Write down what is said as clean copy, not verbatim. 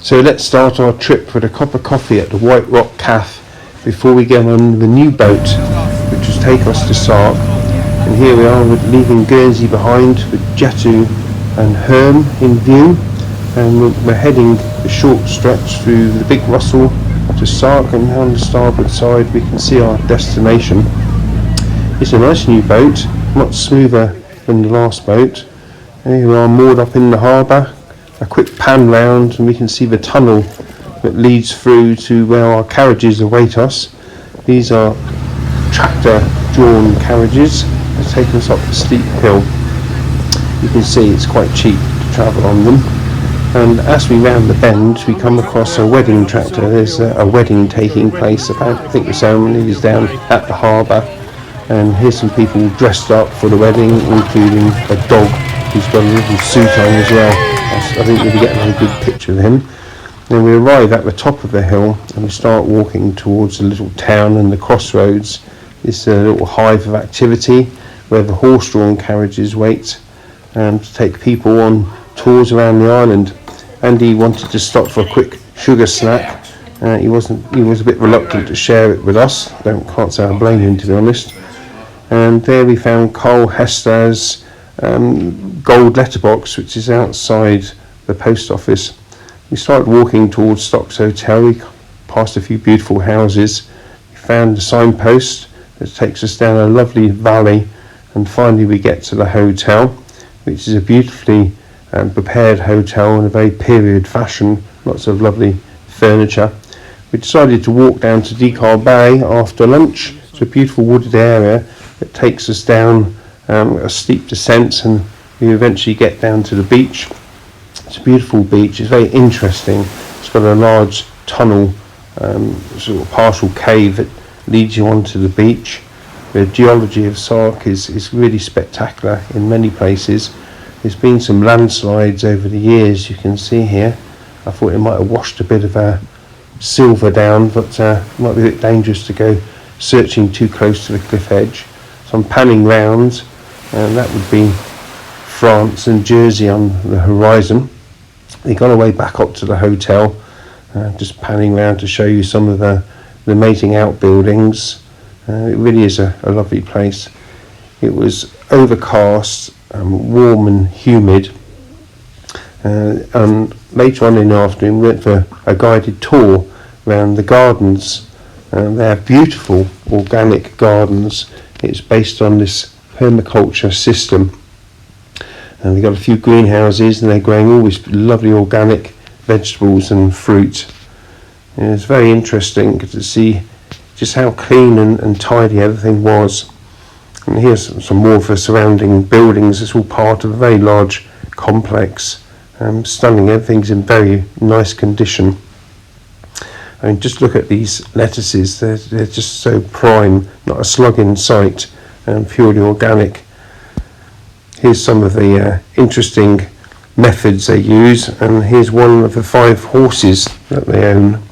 So let's start our trip with a cup of coffee at the White Rock Cafe before we get on the new boat which will take us to Sark. And here we are, leaving Guernsey behind with Jetu and Herm in view, and we're heading a short stretch through the Big Russell to Sark, and on the starboard side we can see our destination. It's a nice new boat, much smoother than the last boat. And here we are moored up in the harbour. A quick pan round and we can see the tunnel that leads through to where our carriages await us. These are tractor drawn carriages. They're taking us up the steep hill. You can see it's quite cheap to travel on them. And as we round the bend we come across a wedding tractor. There's a wedding taking place. I think the ceremony is down at the harbour, and here's some people dressed up for the wedding, including a dog who's got a little suit on as well. I think we'll be getting a good picture of him. Then we arrive at the top of the hill and we start walking towards the little town and the Crossroads. It's a little hive of activity where the horse-drawn carriages wait to take people on tours around the island. Andy wanted to stop for a quick sugar snack. He was a bit reluctant to share it with us. Can't say I blame him, to be honest. And there we found Cole Hester's gold letterbox, which is outside the post office. We started walking towards Stock's Hotel. We passed a few beautiful houses. We found a signpost that takes us down a lovely valley, and finally we get to the hotel, which is a beautifully prepared hotel in a very period fashion. Lots of lovely furniture. We decided to walk down to Decal Bay after lunch. It's a beautiful wooded area that takes us down a steep descent, and we eventually get down to the beach. It's a beautiful beach. It's very interesting. It's got a large tunnel, sort of partial cave that leads you onto the beach. The geology of Sark is really spectacular in many places. There's been some landslides over the years, you can see here. I thought it might have washed a bit of silver down, but it might be a bit dangerous to go searching too close to the cliff edge. So I'm panning round, and that would be France and Jersey on the horizon. We got our way back up to the hotel, just panning round to show you some of the mating outbuildings. It really is a lovely place. It was overcast, warm and humid, and later on in the afternoon we went for a guided tour around the gardens. They have beautiful organic gardens. It's based on this permaculture system, and they've got a few greenhouses and they're growing all this lovely organic vegetables and fruit. And it's very interesting to see just how clean and tidy everything was. And here's some more of the surrounding buildings. It's all part of a very large complex. Stunning. Everything's in very nice condition. I mean, just look at these lettuces. They're just so prime, not a slug in sight, and purely organic. Here's some of the interesting methods they use, and here's one of the 5 horses that they own.